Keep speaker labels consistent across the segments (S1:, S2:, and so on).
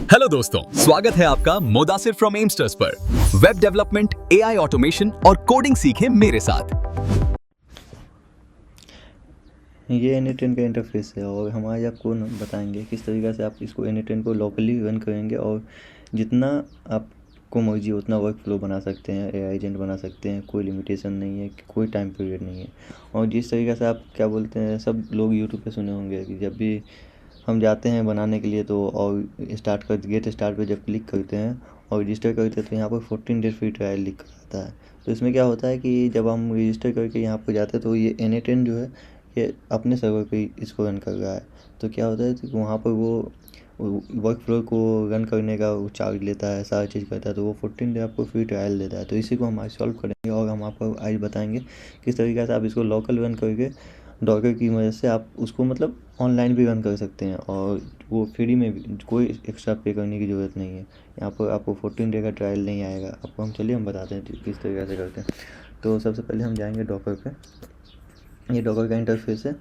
S1: Hello दोस्तों, स्वागत है आपका मोदासिर फ्रॉम एम्स्टर्स पर। वेब डेवलपमेंट, एआई ऑटोमेशन और कोडिंग सीखें मेरे साथ।
S2: ये एनी10 का इंटरफेस है और हम आज आपको बताएंगे किस तरीक़े से आप इसको एनी10 को लोकली रन करेंगे और जितना आपको मर्जी उतना वर्क फ्लो बना सकते हैं, एआई एजेंट बना सकते हैं। कोई लिमिटेशन नहीं है, कोई टाइम पीरियड नहीं है। और जिस तरीक़े से आप क्या बोलते हैं, सब लोग यूट्यूब पे सुने होंगे कि जब भी हम जाते हैं बनाने के लिए तो और गेट स्टार्ट पे जब क्लिक करते हैं और रजिस्टर करते हैं तो यहाँ पर 14 डेज फ्री ट्रायल लिख कर आता है। तो इसमें क्या होता है कि जब हम रजिस्टर करके यहाँ पर जाते हैं तो ये एनी10 जो है ये अपने सर्वर पे इसको रन कर रहा है। तो क्या होता है कि वहाँ पर वो वर्क फ्लो को रन करने का वो चार्ज लेता है, सारी चीज़ करता है। तो वो 14 डे आपको फ्री ट्रायल देता है। तो इसी को हम आज सॉल्व करेंगे और हम आपको आज बताएंगे किस तरीके से आप इसको लोकल रन करके डॉकर की मदद से आप उसको मतलब ऑनलाइन भी रन कर सकते हैं और वो फ्री में भी, कोई एक्स्ट्रा पे करने की ज़रूरत नहीं है। यहाँ पर आपको 14 डे का ट्रायल नहीं आएगा आपको। हम बताते हैं किस तरीके से करते हैं। तो सबसे पहले हम जाएंगे डॉकर पे। ये डॉकर का इंटरफेस है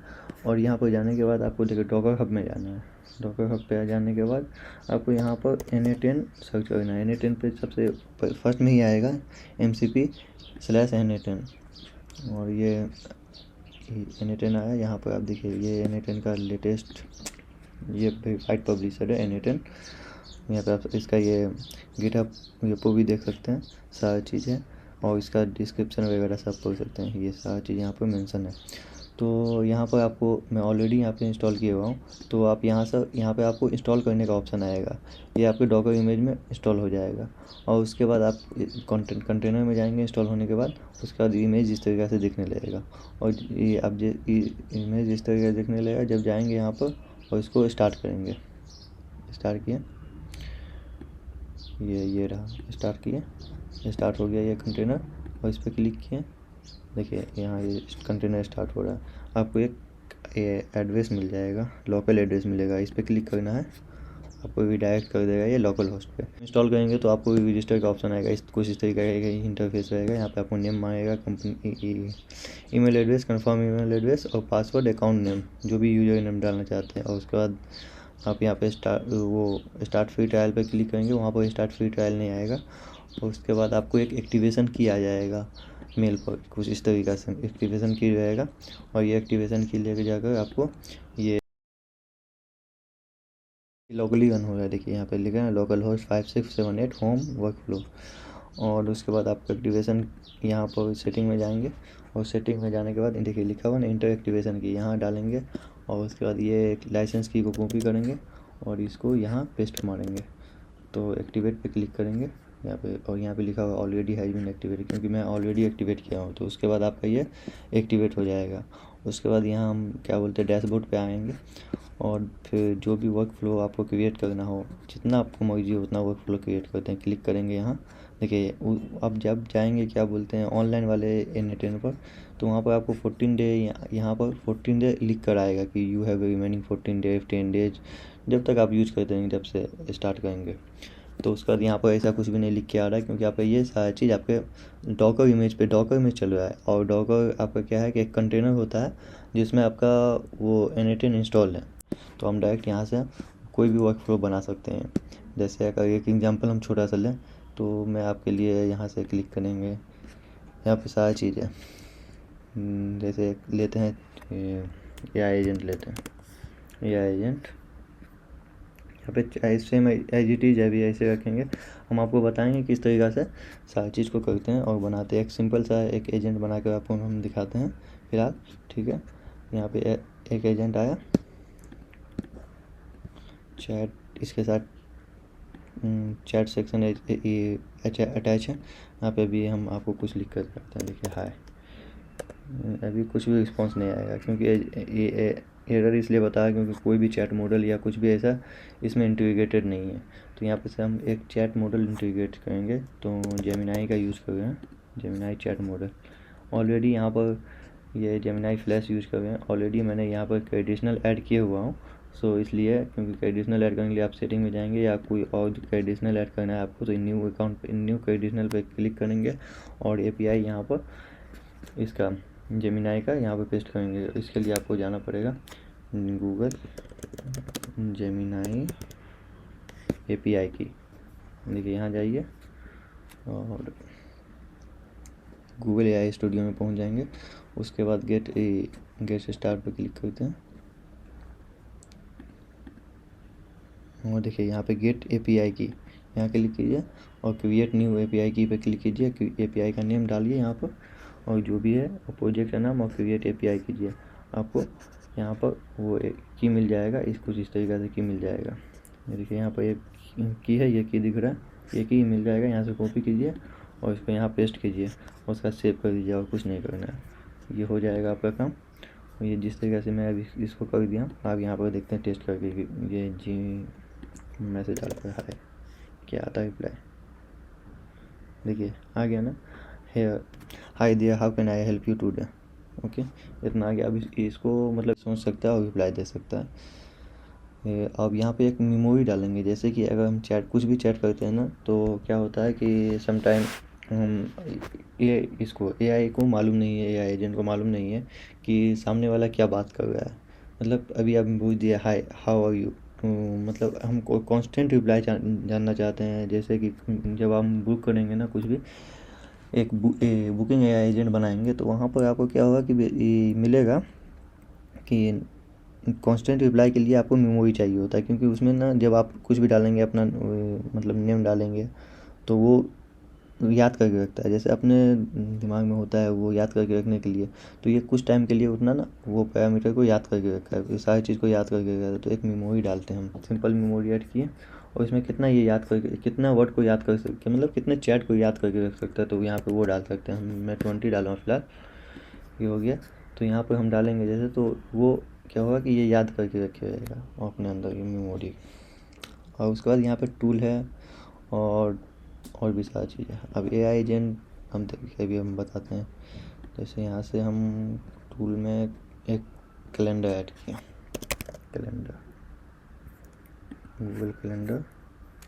S2: और यहाँ पर जाने के बाद आपको देखिए डॉकर हब में जाना है। डॉकर हब पे जाने के बाद आपको यहाँ पर एनी10 सर्च करना है। एनी10 पे सबसे फर्स्ट में ही आएगा MCP/एनी10 और ये एनी10 आया। यहाँ पर आप देखिए ये एनी10 का लेटेस्ट ये वेरीफाइड पब्लिशर है एनी10। यहाँ पे आप इसका ये गिटहब रेपो भी देख सकते हैं, सारी चीज़ें और इसका डिस्क्रिप्शन वगैरह सब पढ़ सकते हैं। ये सारी चीज़ यहाँ पर मेंशन है। तो यहाँ पर आपको मैं ऑलरेडी यहाँ पे इंस्टॉल किया हुआ हूँ। तो आप यहाँ पे आपको इंस्टॉल करने का ऑप्शन आएगा। ये आपके डॉकर इमेज में इंस्टॉल हो जाएगा और उसके बाद आप कंटेनर में जाएंगे। इंस्टॉल होने के बाद उसके बाद इमेज इस तरीके से दिखने लगेगा और ये अब इमेज इस तरीके से दिखने लगेगा जब जाएंगे यहाँ पर और इसको स्टार्ट करेंगे। स्टार्ट किए, ये रहा, स्टार्ट किए, स्टार्ट हो गया ये कंटेनर और इस पर क्लिक किए। देखिए यहाँ ये कंटेनर स्टार्ट हो रहा है। आपको एक एड्रेस मिल जाएगा, लोकल एड्रेस मिलेगा। इस पर क्लिक करना है, आपको रिडायरेक्ट कर देगा ये लोकल होस्ट पे। इंस्टॉल करेंगे तो आपको रजिस्टर का ऑप्शन आएगा। कुछ इस तरीके का इंटरफेस रहेगा। यहाँ पे आपको नेम मांगेगा, company email address, confirm email address और पासवर्ड, अकाउंट नेम, जो भी यूजर नेम डालना चाहते हैं। और उसके बाद आप यहाँ पे स्टार्ट फ्री ट्रायल पे क्लिक करेंगे। वहाँ पर स्टार्ट फ्री ट्रायल नहीं आएगा और उसके बाद आपको एक एक्टिवेशन की आ जाएगा मेल पर। कुछ इस तरीक़े से एक्टिवेशन की रहेगा और ये एक्टिवेशन की लेके जाकर आपको ये लोकली रन हो रहा है। देखिए यहाँ पे लिखा है local host 5678 home work flow. और उसके बाद आपको एक्टिवेशन यहाँ पर सेटिंग में जाएंगे और सेटिंग में जाने के बाद देखिए लिखा हुआ ना इंटर एक्टिवेशन की, यहाँ डालेंगे और उसके बाद ये लाइसेंस की को कॉपी करेंगे और इसको यहाँ पेस्ट मारेंगे। तो एक्टिवेट पे क्लिक करेंगे यहाँ पे और यहाँ पे लिखा हुआ ऑलरेडी हैज़ बीन एक्टिवेटेड, क्योंकि मैं ऑलरेडी एक्टिवेट किया हूँ। तो उसके बाद आपका ये एक्टिवेट हो जाएगा। उसके बाद यहाँ हम क्या बोलते हैं डैशबोर्ड पे आएंगे और फिर जो भी वर्क फ्लो आपको क्रिएट करना हो, जितना आपको मर्जी हो उतना वर्क फ्लो क्रिएट करते हैं। क्लिक करेंगे यहाँ, देखिए अब जब जाएंगे क्या बोलते हैं ऑनलाइन वाले एनी10 पर, तो वहाँ पर आपको 14 डे यहाँ पर 14 डे लिख कर आएगा कि you have remaining 14 day 10 days, जब तक आप यूज़ करते रहेंगे, जब से स्टार्ट करेंगे। तो उसके बाद यहाँ पर ऐसा कुछ भी नहीं लिख के आ रहा है, क्योंकि आपका ये सारी चीज़ आपके डॉकर इमेज चल रहा है। और डॉकर आपका क्या है कि एक कंटेनर होता है जिसमें आपका वो एनी10 इंस्टॉल है। तो हम डायरेक्ट यहाँ से कोई भी वर्क फ्लो बना सकते हैं। जैसे अगर एक एग्जांपल हम छोटा सा लें तो मैं आपके लिए यहाँ से क्लिक करेंगे, यहाँ पे सारी चीज़ है। जैसे लेते हैं एआई एजेंट, लेते हैं एआई एजेंट। यहाँ पे ऐसे में एज इट इज़ अभी ऐसे रखेंगे। हम आपको बताएंगे किस तरीक़े से सारी चीज़ को करते हैं और बनाते हैं। एक सिंपल सा एक एजेंट बना कर आपको हम दिखाते हैं फिलहाल, ठीक है। यहाँ पे एक एजेंट आया, चैट इसके साथ चैट सेक्शन अटैच है। यहाँ पे भी हम आपको कुछ लिख कर दिखाते हैं। देखिए हाय, अभी कुछ भी रिस्पॉन्स नहीं आएगा, क्योंकि ये एरर इसलिए बताया क्योंकि कोई भी चैट मॉडल या कुछ भी ऐसा इसमें इंटीग्रेटेड नहीं है। तो यहाँ पे से हम एक चैट मॉडल इंटीग्रेट करेंगे, तो जेमिनाई का यूज़ कर रहे हैं, जेमिनाई चैट मॉडल। ऑलरेडी यहाँ पर ये जेमिनाई फ्लैश यूज़ कर रहे हैं। ऑलरेडी मैंने यहाँ पर कंडीशनल ऐड किए हुआ हूँ, सो इसलिए, क्योंकि कंडीशनल ऐड करने के लिए आप सेटिंग में जाएंगे या कोई और कंडीशनल ऐड करना है आपको, तो न्यू अकाउंट पे न्यू कंडीशनल पे क्लिक करेंगे और एपीआई यहाँ पर इसका जेमिनाई का यहाँ पे पेस्ट करेंगे। इसके लिए आपको जाना पड़ेगा गूगल जेमिनाई API की। देखिए यहाँ जाइए और गूगल AI स्टूडियो में पहुंच जाएंगे। उसके बाद गेट स्टार्ट पर क्लिक करते हैं और देखिए यहाँ पे गेट API की यहाँ क्लिक कीजिए और क्रिएट न्यू API की पे क्लिक कीजिए। API का नेम डालिए यहाँ पर और जो भी है प्रोजेक्ट का नाम और क्रिएट API कीजिए। आपको यहाँ पर वो की मिल जाएगा, कुछ इस तरीके से की मिल जाएगा। ये देखिए यहाँ पर एक की है, ये की दिख रहा है, ये की मिल जाएगा। यहाँ से कॉपी कीजिए और इसको यहाँ पेस्ट कीजिए और उसका सेव कर दीजिए और कुछ नहीं करना है। ये हो जाएगा आपका काम। ये जिस तरीके से मैं अभी इसको कर दिया, आप यहाँ पर देखते हैं टेस्ट करके ये जी मैसेज डाल कर हाय क्या आता है रिप्लाई। देखिए आ गया ना, here hi there how can I help you today. Okay, इतना आ गया। अब इसको मतलब सोच सकता है और रिप्लाई दे सकता है। अब यहाँ पे एक मेमोरी डालेंगे। जैसे कि अगर हम कुछ भी चैट करते हैं ना, तो क्या होता है कि समटाइम हम इसको AI को मालूम नहीं है, AI एजेंट को मालूम नहीं है कि सामने वाला क्या बात कर रहा है। मतलब अभी आप पूछ दिया हाय हाउ आर यू, मतलब हम कांस्टेंट रिप्लाई जानना चाहते हैं। जैसे कि जब हम बुक करेंगे ना कुछ भी, एक बुकिंग AI एजेंट बनाएंगे, तो वहाँ पर आपको क्या होगा कि मिलेगा कि कांस्टेंट रिप्लाई के लिए आपको मेमोरी चाहिए होता है। क्योंकि उसमें ना जब आप कुछ भी डालेंगे अपना मतलब नेम डालेंगे तो वो याद करके रखता है। जैसे अपने दिमाग में होता है वो याद करके रखने के लिए, तो ये कुछ टाइम के लिए उतना ना वो पैरामीटर को याद करके रखा है, सारी चीज़ को याद करके रखा है। तो एक मेमोरी डालते हैं हम, सिंपल मेमोरी ऐड किए और इसमें कितना ये याद करके, कितना वर्ड को याद कर सकते हैं, मतलब कितने चैट को याद करके रख सकता है, तो यहाँ पे वो डाल सकते हैं। मैं 20 डाला हूँ फिलहाल, ये हो गया। तो यहाँ पर हम डालेंगे जैसे, तो वो क्या होगा कि ये याद करके रखे रहेगा अपने अंदर ये मेमोरी। और उसके बाद यहाँ पे टूल है और भी सारी चीज़ें। अब AI एजेंट हम देखिए अभी हम बताते हैं। जैसे यहाँ से हम टूल में एक कैलेंडर ऐड किया, calendar Google calendar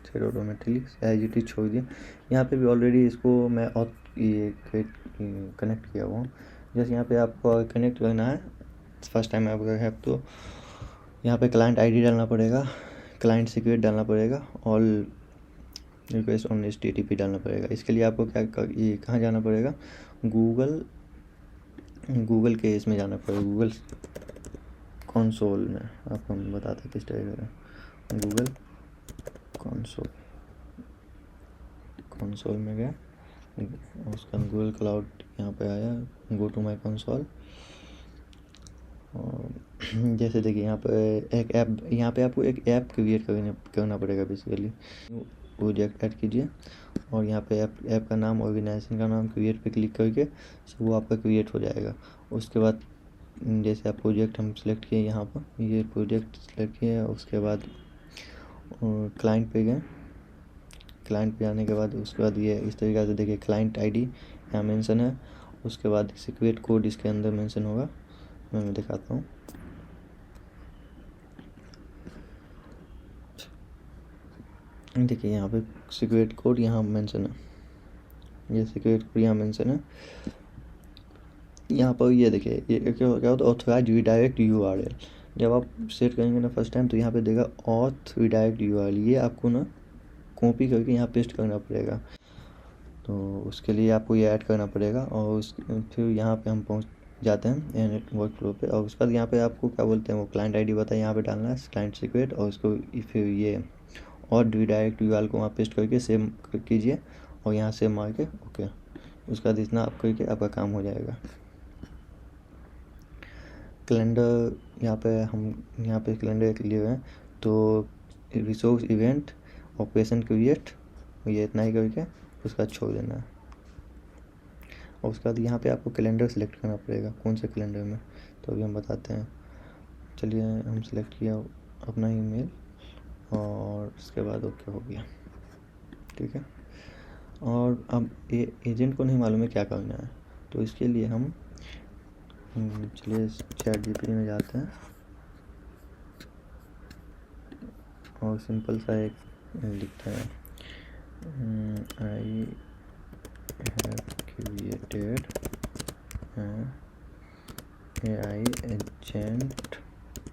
S2: set automatically as it is छोड़ दिया। यहाँ पे भी ऑलरेडी इसको मैं और ये कनेक्ट किया हुआ हूँ। जैसे यहाँ पे आपको कनेक्ट करना है फर्स्ट टाइम आप है तो यहाँ पे क्लाइंट ID डालना पड़ेगा, क्लाइंट सिक्योरिटी डालना पड़ेगा और रिक्वेस्ट ऑन HTTP डालना पड़ेगा। इसके लिए आपको ये कहाँ जाना पड़ेगा, गूगल के इसमें जाना पड़ेगा, गूगल कंसोल में। आपको हम बताते हैं किस तरह का, गूगल कंसोल में गया, उसका गूगल क्लाउड यहाँ पे आया, गो टू माई कंसोल। और जैसे देखिए यहाँ पे एक ऐप, यहाँ पे आपको एक ऐप क्रिएट करना पड़ेगा बेसिकली। प्रोजेक्ट ऐड कीजिए और यहाँ पे ऐप का नाम, ऑर्गेनाइजेशन का नाम क्रिएट पे क्लिक करके वो आपका क्रिएट हो जाएगा। उसके बाद जैसे आप प्रोजेक्ट हम सेलेक्ट किए, यहाँ पर ये प्रोजेक्ट सेलेक्ट किए, उसके बाद क्लाइंट पे गए। क्लाइंट पे आने के बाद उसके बाद ये इस तरीके से देखिए क्लाइंट ID यहाँ मेंशन है। उसके बाद सीक्रेट कोड इसके अंदर मेंशन होगा, मैं दिखाता हूँ। देखिए यहाँ पे सीक्रेट कोड यहाँ मेंशन है, ये सीक्रेट कोड यहाँ मेंशन है। यहाँ पर ये देखिए ये क्या होता है, ऑथराइज रीडायरेक्ट URL। जब आप सेट करेंगे ना फर्स्ट टाइम, तो यहाँ पे देगा ऑथ रीडायरेक्ट URL, ये आपको ना कॉपी करके यहाँ पेस्ट करना पड़ेगा। तो उसके लिए आपको ये ऐड करना पड़ेगा और फिर यहाँ पे हम पहुँच जाते हैं वर्क फ्लो पे। और उसके बाद यहाँ पे आपको क्या बोलते हैं वो क्लाइंट ID बताए, यहाँ पे डालना है क्लाइंट सीक्रेट और उसको फिर ये और रीडायरेक्ट URL को वहाँ पेस्ट करके सेव कीजिए और यहाँ सेव मार के ओके। उसका बाद इतना आप करके आपका काम हो जाएगा। कैलेंडर यहाँ पे कैलेंडर लिए हुए हैं, तो रिसोर्स इवेंट ऑपरेशन क्रिएट, ये इतना ही करके उसका छोड़ देना है। और उसके बाद यहाँ पे आपको कैलेंडर सेलेक्ट करना पड़ेगा, कौन से कैलेंडर में, तो अभी हम बताते हैं। चलिए हम सेलेक्ट किया अपना ईमेल और उसके बाद ओके हो गया, ठीक है। और अब एजेंट को नहीं मालूम है क्या करना है, तो इसके लिए हम चलिए ChatGPT में जाते हैं और सिंपल सा एक लिखते हैं I have created an AI agent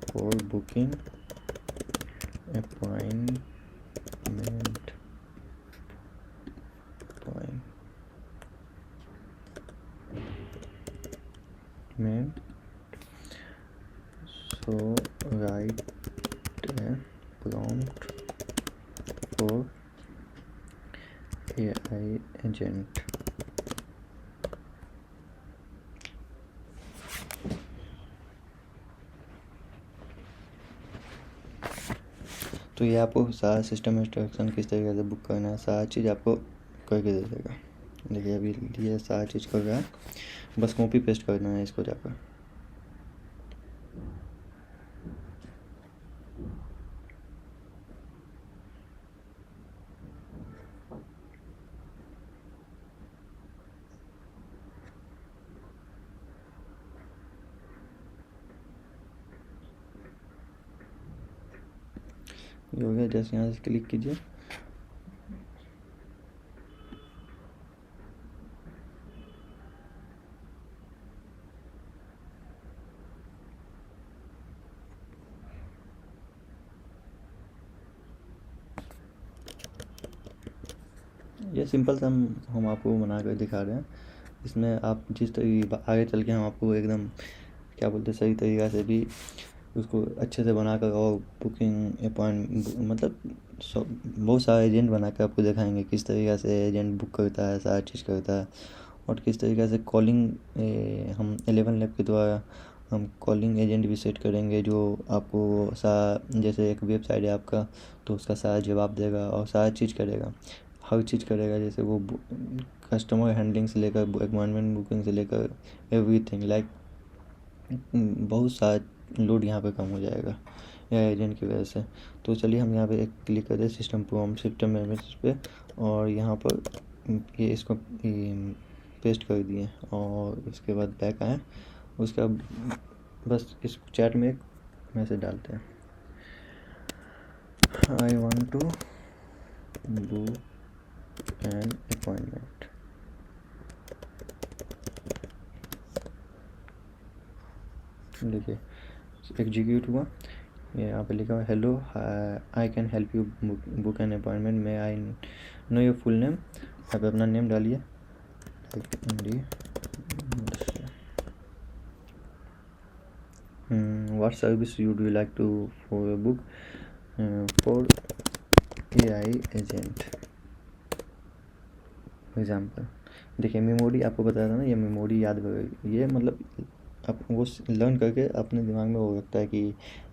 S2: for booking appointment for AI agent. तो ये आपको सारा सिस्टम इंस्ट्रक्शन किस तरीके से बुक करना है सारा चीज़ आपको करके दे देगा। देखिए अभी ये सारा चीज़ कर रहा है, बस कॉपी पेस्ट करना है इसको जाकर। ये हो गया, जैसे यहाँ से क्लिक कीजिए। ये सिंपल सा हम आपको बना कर दिखा रहे हैं। इसमें आप जिस तरीके आगे चल के हम आपको एकदम क्या बोलते हैं सही तरीक़ा से भी उसको अच्छे से बनाकर और बुकिंग अपॉइंट मतलब सब बहुत सारा एजेंट बना कर आपको दिखाएंगे किस तरीक़ा से एजेंट बुक करता है, सारा चीज़ करता है। और किस तरीक़े से कॉलिंग हम 11 लैब के द्वारा हम कॉलिंग एजेंट भी सेट करेंगे जो आपको जैसे एक वेबसाइट है आपका तो उसका सारा जवाब देगा और सारा चीज़ करेगा, हर चीज़ करेगा। जैसे वो कस्टमर हैंडलिंग से लेकर अपॉइंटमेंट बुकिंग से लेकर एवरीथिंग लाइक बहुत सारा लोड यहाँ पे कम हो जाएगा या एजेंट की वजह से। तो चलिए हम यहाँ पे एक क्लिक करते हैं सिस्टम मेम्बर्स पे और यहाँ पर ये इसको पेस्ट कर दिए और उसके बाद बैक आए। उसका बस इस चैट में एक मैसेज डालते हैं, I want to book an appointment. देखिए एग्जीक्यूट हुआ, ये यहाँ पे लिखा हुआ hello I can help you book an appointment, मैं I know your full name. यहाँ पे अपना नेम डालिए what service you do like to for book for AI agent example. देखिए मेमोरी आपको बताया था ना, ये मेमोरी याद रखेगी। ये मतलब आप वो लर्न करके अपने दिमाग में हो सकता है कि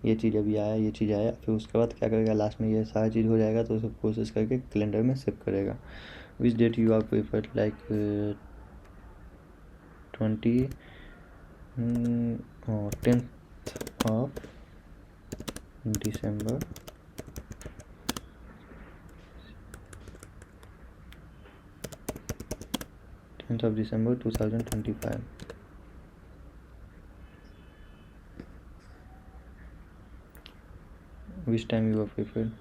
S2: ये चीज़ अभी आया, ये चीज़ आया, फिर उसके बाद क्या करेगा लास्ट में ये सारी चीज़ हो जाएगा तो उसे प्रोसेस करके कैलेंडर में सेव करेगा। Which date you are preferred like 10th of December 2025। Which time you are preferred?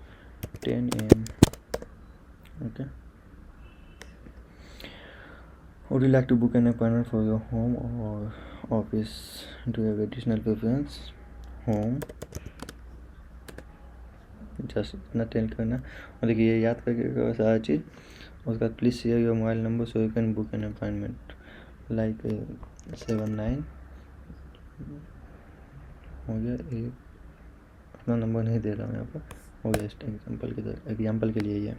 S2: 10 a.m. Okay. Would you like to book an appointment for your home or office? Do you have additional preference? Home. Just इतना tell करना और देखिए ये याद करके सारा चीज़। उसका please share your mobile number so you can book an appointment like 79 हो गया। एक अपना नंबर नहीं दे रहा हूँ यहाँ पर, हो गया इस एग्जाम्पल के लिए ये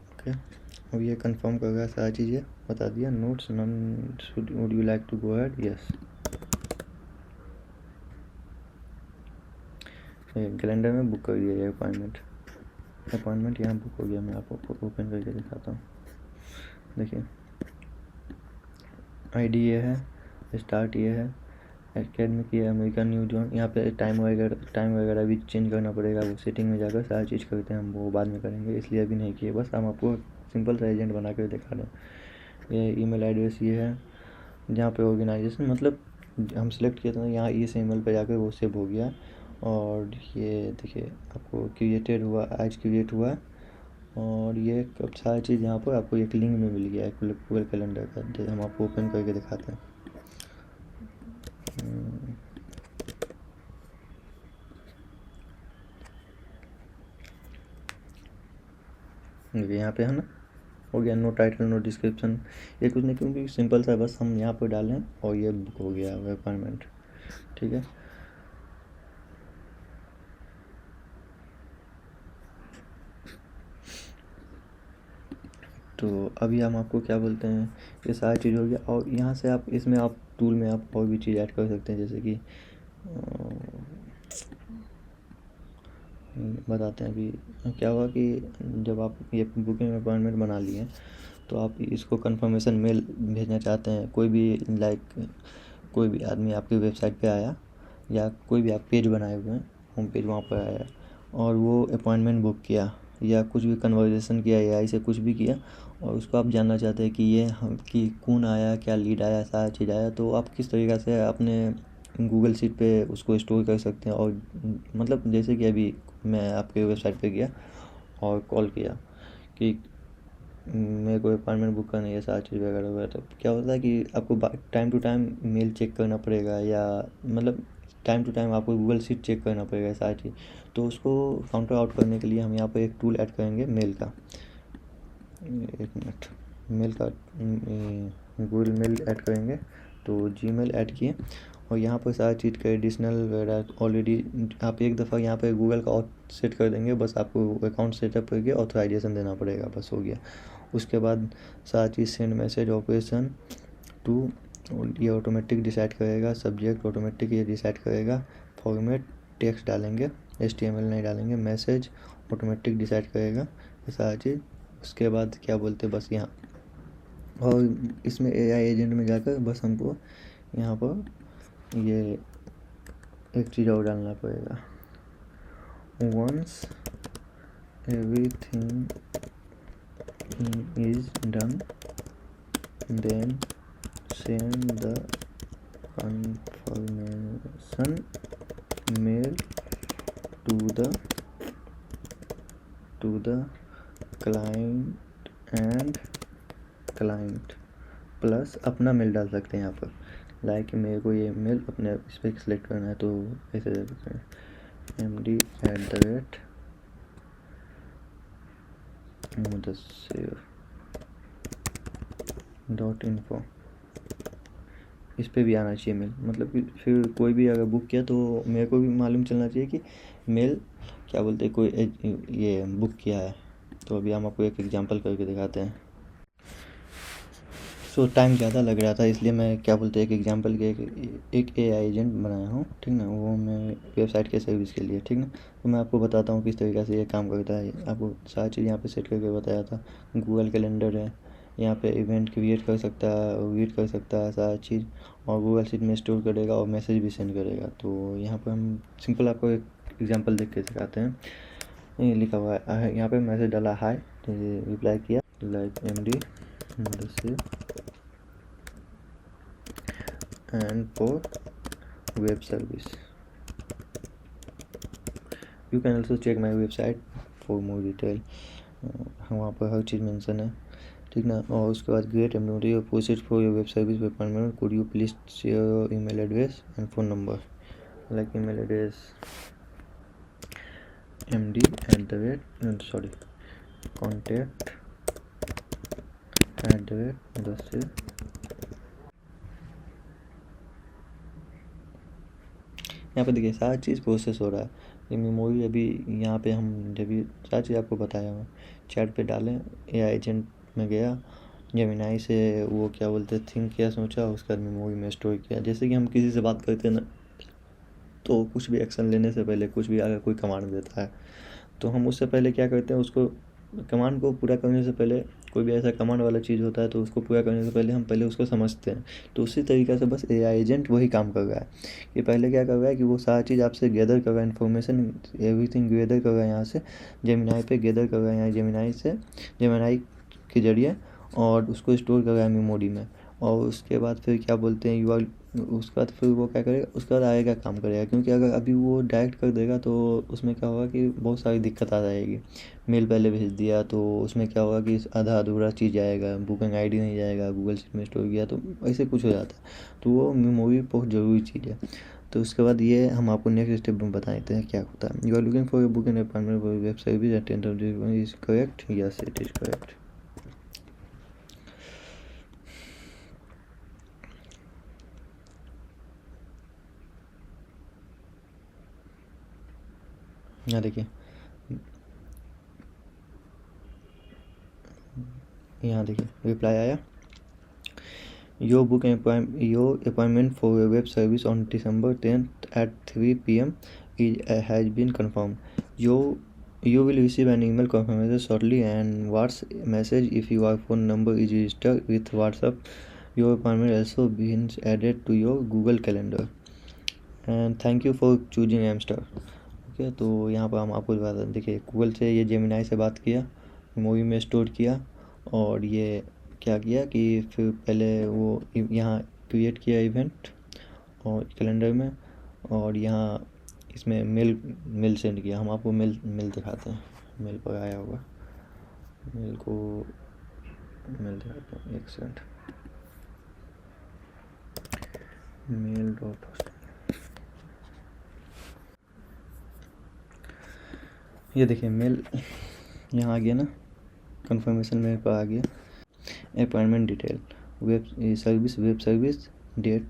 S2: ओके। अब ये कंफर्म कर रहा सारा चीज़ें बता दिया। Notes non would you like to go ahead, yes. Calendar में बुक कर दिया ये अपॉइंटमेंट यहाँ बुक हो गया। मैं आपको ओपन करके दिखाता हूँ। देखिए आईडी ये है, स्टार्ट ये है, एकेडमिक ये अमेरिकन न्यू जॉन। यहाँ पे टाइम वगैरह भी चेंज करना पड़ेगा, वो सेटिंग में जाकर सारी चीज़ करते हैं हम, वो बाद में करेंगे इसलिए अभी नहीं किए। बस हम आपको सिंपल सा एजेंट बना कर दिखा रहे हैं। ये ईमेल एड्रेस ये है, जहाँ पे ऑर्गेनाइजेशन मतलब हम सेलेक्ट किए थे यहाँ इस ईमेल पे जाकर वो सेव हो गया। और ये देखिए आपको क्रिएटेड हुआ, आज क्रिएट हुआ। और ये अब सारी चीज़ यहाँ पर आपको एक लिंक में मिल गया है गूगल कैलेंडर का। जैसे हम आपको ओपन करके दिखाते हैं। यहाँ पे है ना, हो गया नो टाइटल नो डिस्क्रिप्शन, ये कुछ नहीं क्योंकि सिंपल सा बस हम यहाँ पर डालें और ये बुक हो गया अपॉइंटमेंट। ठीक है, तो अभी हम आपको क्या बोलते हैं, ये सारी चीज़ हो गया। और यहाँ से आप इसमें आप टूल में आप और भी चीज़ ऐड कर सकते हैं, जैसे कि बताते हैं। अभी क्या हुआ कि जब आप ये बुकिंग अपॉइंटमेंट बना लिए तो आप इसको कंफर्मेशन मेल भेजना चाहते हैं, कोई भी लाइक कोई भी आदमी आपकी वेबसाइट पे आया या कोई भी आप पेज बनाए हुए हैं, होम पेज वहाँ पर आया और वो अपॉइंटमेंट बुक किया या कुछ भी कन्वर्सेशन किया एआई से कुछ भी किया, और उसको आप जानना चाहते हैं कि ये हम कि कौन आया, क्या लीड आया, सारा चीज़ आया, तो आप किस तरीक़े से अपने गूगल शीट पे उसको स्टोर कर सकते हैं। और मतलब जैसे कि अभी मैं आपके वेबसाइट पे गया और कॉल किया कि मेरे को अपॉइंटमेंट बुक करनी है, सारी चीज़ वगैरह वगैरह, तो क्या होता है कि आपको time to time mail check करना पड़ेगा, या मतलब टाइम टू टाइम आपको गूगल शीट चेक करना पड़ेगा सारी चीज़। तो उसको काउंटर आउट करने के लिए हम यहाँ पर एक टूल ऐड करेंगे मेल का। एक मिनट, मेल का गूगल मेल ऐड करेंगे, तो जीमेल ऐड किए और यहाँ पर सारी चीज़ का एडिशनल वगैरह ऑलरेडी आप एक दफ़ा यहाँ पे गूगल का सेट कर देंगे, बस आपको अकाउंट सेटअप करके ऑथराइजेशन देना पड़ेगा, बस हो गया। उसके बाद सारी चीज़ सेंड मैसेज ऑपरेशन टू, ये ऑटोमेटिक डिसाइड करेगा, सब्जेक्ट ऑटोमेटिक ये डिसाइड करेगा, फॉर्मेट टेक्स्ट डालेंगे, HTML नहीं डालेंगे, मैसेज ऑटोमेटिक डिसाइड करेगा, ये सारा चीज़। उसके बाद क्या बोलते बस यहाँ, और इसमें AI एजेंट में जाकर बस हमको यहाँ पर ये एक चीज़ और डालना पड़ेगा, once everything is done then send the confirmation mail to the client and client plus अपना मेल डाल सकते हैं यहाँ पर, लाइक मेरे को ये मेल अपने इस पर सिलेक्ट करना है, तो ऐसे दे सकते हैं MD@mudassir.info, इस पे भी आना चाहिए मेल। मतलब कि फिर कोई भी अगर बुक किया तो मेरे को भी मालूम चलना चाहिए कि मेल क्या बोलते हैं, कोई ये बुक किया है। तो अभी हम आपको एक एग्जांपल करके दिखाते हैं। सो टाइम ज़्यादा लग रहा था, इसलिए मैं क्या बोलते हैं एक एग्जांपल के एक AI एजेंट बनाया हूँ, ठीक ना, वो मैं वेबसाइट के सर्विस के लिए, ठीक ना। तो मैं आपको बताता हूँ किस तरीक़े से ये काम करता है। आपको सारी चीज़ यहाँ पे सेट करके बताया था। गूगल कैलेंडर है, यहाँ पे इवेंट क्रिएट कर सकता है, रीड कर सकता है सारा चीज़, और गूगल शीट में स्टोर करेगा और मैसेज भी सेंड करेगा। तो यहाँ पर हम सिंपल आपको एक एग्जाम्पल देख के सिखाते हैं। ये लिखा हुआ है यहाँ पे, मैसेज डाला हाय, तो ये रिप्लाई किया like MD Mudassir and for web service. You can also check my website for more detail. वहाँ पर हर चीज़ मेंशन है, ठीक ना। और उसके बाद ग्रेट एम्प्लॉय और process for your web service appointment, could you please share your email address and phone number, like email address contact@mudassir। यहाँ पे देखिए सारी चीज़ प्रोसेस हो रहा है। ये मेमोरी अभी यहाँ पे हम जब भी सारी चीज़ आपको बताया हूँ, चैट पे डालें, AI एजेंट में गया, जेमिनाई से वो क्या बोलते थिंक किया, सोचा, उसके बाद मेमोरी में स्टोर किया। जैसे कि हम किसी से बात करते हैं ना, तो कुछ भी एक्शन लेने से पहले, कुछ भी अगर कोई कमांड देता है तो हम उससे पहले क्या करते हैं, उसको कमांड को पूरा करने से पहले, कोई भी ऐसा कमांड वाला चीज़ होता है तो उसको पूरा करने से पहले हम पहले उसको समझते हैं। तो उसी तरीक़े से बस AI एजेंट वही काम कर रहा है कि पहले क्या कर रहा है कि वो सारी चीज़ आपसे गैदर कर रहा है, इन्फॉर्मेशन एवरीथिंग गैदर कर रहा है यहाँ से, जेमिनाई पे गैदर कर रहा है, यहाँ जेमिनाई के ज़रिए, और उसको स्टोर कर रहा है मेमोरी में। और उसके बाद फिर क्या बोलते हैं उसके बाद फिर वो क्या करेगा, उसके बाद आगे का काम करेगा, क्योंकि अगर अभी वो डायरेक्ट कर देगा तो उसमें क्या होगा कि बहुत सारी दिक्कत आ जाएगी। मेल पहले भेज दिया तो उसमें क्या होगा कि आधा अधूरा चीज़ जाएगा, बुकिंग ID नहीं जाएगा, गूगल शीट में स्टोर किया तो ऐसे कुछ हो जाता है। तो वो मेमोरी बहुत ज़रूरी चीज़ है। तो उसके बाद ये हम आपको नेक्स्ट स्टेप में बता देते हैं क्या होता है। You are looking for booking appointment for web service at is correct, yes it is correct. यहाँ देखिए यहाँ देखिए रिप्लाई आया, your appointment for web service on December 10th at 3 PM has been confirm. You will receive an email confirmation shortly and WhatsApp message if your phone number is registered with WhatsApp. Your appointment also been added to your Google Calendar and thank you for choosing Amstar। Okay, तो यहाँ पर हम आपको बता दें, देखिए Google से ये जेमिनाई से बात किया, मूवी में स्टोर किया, और ये क्या किया कि फिर पहले वो यहाँ क्रिएट किया इवेंट और कैलेंडर में, और यहाँ इसमें मेल सेंड किया। हम आपको मेल दिखाते हैं, मेल पर आया होगा, मेल दिखाते हैं, एक सेकंड। मेल डॉट ये देखिए मेल यहाँ आ गया ना, कंफर्मेशन मेरे पर आ गया। Appointment detail, web service, date,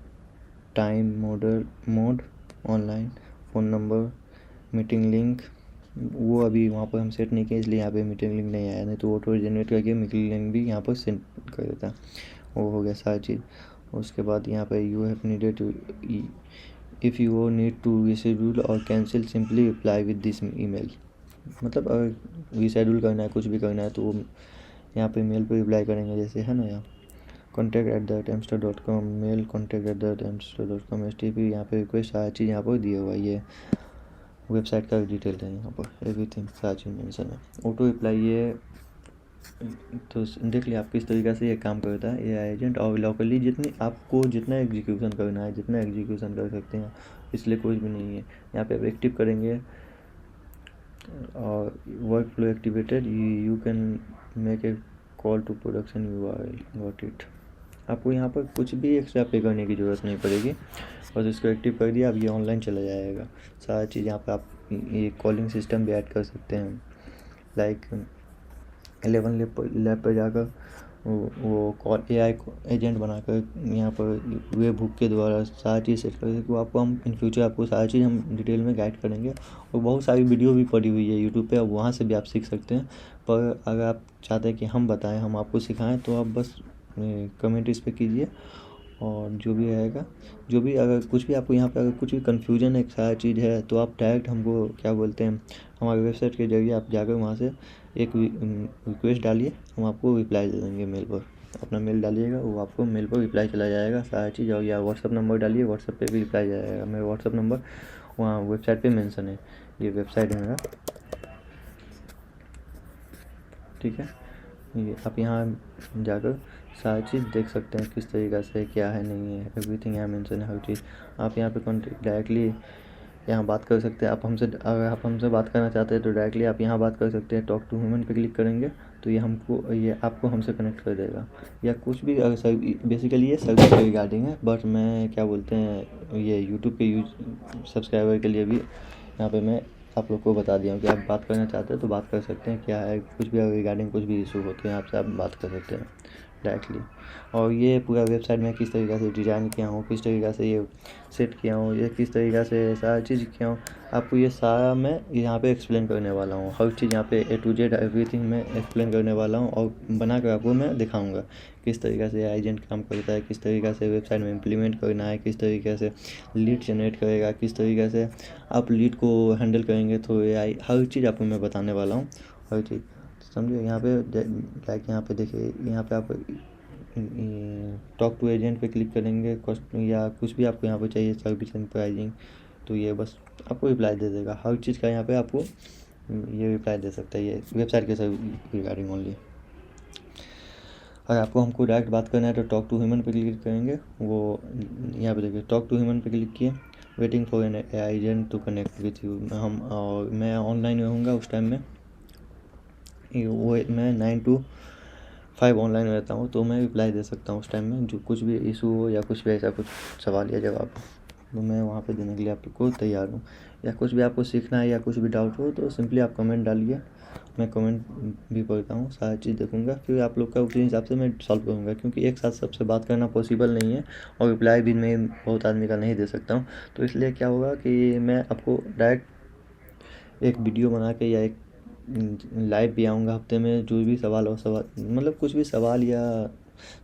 S2: time, mode, online, phone number, meeting link. वो अभी वहाँ पर हम सेट नहीं किए, इसलिए यहाँ पे मीटिंग लिंक नहीं आया, नहीं तो ऑटो जनरेट करके मीटिंग लिंक भी यहाँ पर सेंड कर देता। वो हो गया सारी चीज़। उसके बाद यहाँ पे you have needed to, if you need to reschedule और cancel simply reply with this email. मतलब अगर रीशेड्यूल करना है, कुछ भी करना है, तो वो यहाँ पे मेल पे रिप्लाई करेंगे, जैसे है ना यहाँ contact@amstar.com, मेल contact@amstar.com, STP, यहाँ पे रिक्वेस्ट, सारी चीज़ यहाँ पर दिया हुआ है। ये वेबसाइट का डिटेल है, यहाँ पर एवरीथिंग सारी चीज़ मेंशन है। ऑटो रिप्लाई ये तो देख लिया आप किस तरीक़े से ये काम करता है AI एजेंट। और लोकली जितना एग्जीक्यूशन करना है, जितना एग्जीक्यूशन कर सकते हैं, इसलिए कुछ भी नहीं है। यहाँ पे आप एक्टिव करेंगे और workflow activated, you can make a call to production URL, got it. आपको यहाँ पर कुछ भी एक्स्ट्रा पे करने की ज़रूरत नहीं पड़ेगी, बस इसको एक्टिव कर दिया, अब ये ऑनलाइन चला जाएगा। सारा चीज़ यहाँ पर आप ये कॉलिंग सिस्टम भी ऐड कर सकते हैं, लाइक 11 लैब पर जाकर वो कॉल AI एजेंट बनाकर यहाँ पर वेब हुक के द्वारा सारी चीज़ सेट कर सकते हो। आपको हम इन फ्यूचर आपको सारी चीज़ हम डिटेल में गाइड करेंगे, और बहुत सारी वीडियो भी पड़ी हुई है यूट्यूब पे, अब वहाँ से भी आप सीख सकते हैं। पर अगर आप चाहते हैं कि हम बताएं, हम आपको सिखाएं, तो आप बस कमेंट इस पर कीजिए, और जो भी रहेगा, जो भी अगर कुछ भी आपको यहाँ पे अगर कुछ भी कन्फ्यूजन है, सारा चीज़ है, तो आप डायरेक्ट हमको क्या बोलते हैं, हमारे वेबसाइट के जरिए आप जाकर वहाँ से एक रिक्वेस्ट डालिए, हम आपको रिप्लाई दे देंगे मेल पर। अपना मेल डालिएगा, वो आपको मेल पर रिप्लाई चला जाएगा सारा चीज़। और या व्हाट्सअप नंबर डालिए, व्हाट्सअप पे भी रिप्लाई जाएगा। मेरा व्हाट्सअप नंबर वहाँ वेबसाइट पे मेंशन है, ये वेबसाइट है मेरा, ठीक है। ये आप यहाँ जाकर सारी चीज़ देख सकते हैं, किस तरीक़ा से क्या है, नहीं है, एवरीथिंग यहाँ मेंशन है, हर चीज़। आप यहाँ पे कॉन्टेक्ट डायरेक्टली यहाँ बात कर सकते हैं। अगर आप हमसे बात करना चाहते हैं, तो डायरेक्टली आप यहाँ बात कर सकते हैं। टॉक टू ह्यूमन पे क्लिक करेंगे तो ये आपको हमसे कनेक्ट कर देगा, या कुछ भी। अगर बेसिकली ये सर्विस के रिगार्डिंग है, बट मैं क्या बोलते हैं, ये यूट्यूब के सब्सक्राइबर के लिए भी यहाँ पे मैं आप लोग को बता दिया हूँ कि आप बात करना चाहते हैं तो बात कर सकते हैं। क्या है, कुछ भी रिगार्डिंग कुछ भी इशू होते हैं, आपसे आप बात कर सकते हैं डायरेक्टली। और ये पूरा वेबसाइट में किस तरीक़े से डिज़ाइन किया हूँ, किस तरीक़े से ये सेट किया हूँ, ये किस तरीक़े से सारा चीज़ किया हूँ, आपको ये सारा मैं यहाँ पे एक्सप्लेन करने वाला हूँ। हर चीज़ यहाँ पे A to Z एवरीथिंग मैं एक्सप्लेन करने वाला हूँ, और बना कर आपको मैं दिखाऊँगा किस तरीक़े से एजेंट काम करता है, किस तरीक़े से वेबसाइट में इम्प्लीमेंट करना है, किस तरीक़े से लीड जनरेट करेगा, किस तरीक़े से आप लीड को हैंडल करेंगे थ्रू AI, हर चीज़ आपको मैं बताने वाला हूँ, हर चीज़ समझे। यहाँ पे लाइक यहाँ पे देखिए, यहाँ पे आप टॉक टू एजेंट पे क्लिक करेंगे, या कुछ भी आपको यहाँ पे चाहिए, सर्विस एंड प्राइजिंग, तो ये बस आपको रिप्लाई दे देगा। हर चीज़ का यहाँ पे आपको ये रिप्लाई दे सकता है, ये वेबसाइट के सर्विस रिगार्डिंग ओनली। अगर आपको हमको डायरेक्ट बात करना है तो टॉक टू ह्यूमन पे क्लिक करेंगे, वो यहाँ पे देखिए टॉक टू ह्यूमन पे क्लिक किए, waiting for an AI agent to connect with you. और मैं ऑनलाइन रहूँगा उस टाइम में, वो मैं 9 to 5 ऑनलाइन रहता हूँ, तो मैं रिप्लाई दे सकता हूँ उस टाइम में, जो कुछ भी इशू हो या कुछ भी ऐसा कुछ सवाल या जवाब, तो मैं वहाँ पे देने के लिए आपको तैयार हूँ। या कुछ भी आपको सीखना है या कुछ भी डाउट हो, तो सिंपली आप कमेंट डालिए, मैं कमेंट भी पढ़ता हूँ, सारी चीज़ देखूँगा, फिर आप लोग का उसी हिसाब से मैं सॉल्व करूँगा, क्योंकि एक साथ सबसे बात करना पॉसिबल नहीं है, और रिप्लाई भी मैं बहुत आदमी का नहीं दे सकता हूँ। तो इसलिए क्या होगा कि मैं आपको डायरेक्ट एक वीडियो बना के या एक लाइव भी आऊँगा हफ्ते में, जो भी सवाल हो मतलब कुछ भी सवाल या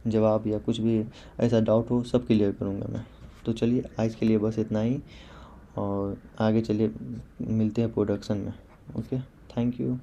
S2: जवाब या कुछ भी ऐसा डाउट हो सब क्लियर करूँगा मैं। तो चलिए आज के लिए बस इतना ही, और आगे चलिए मिलते हैं प्रोडक्शन में। Okay, thank you.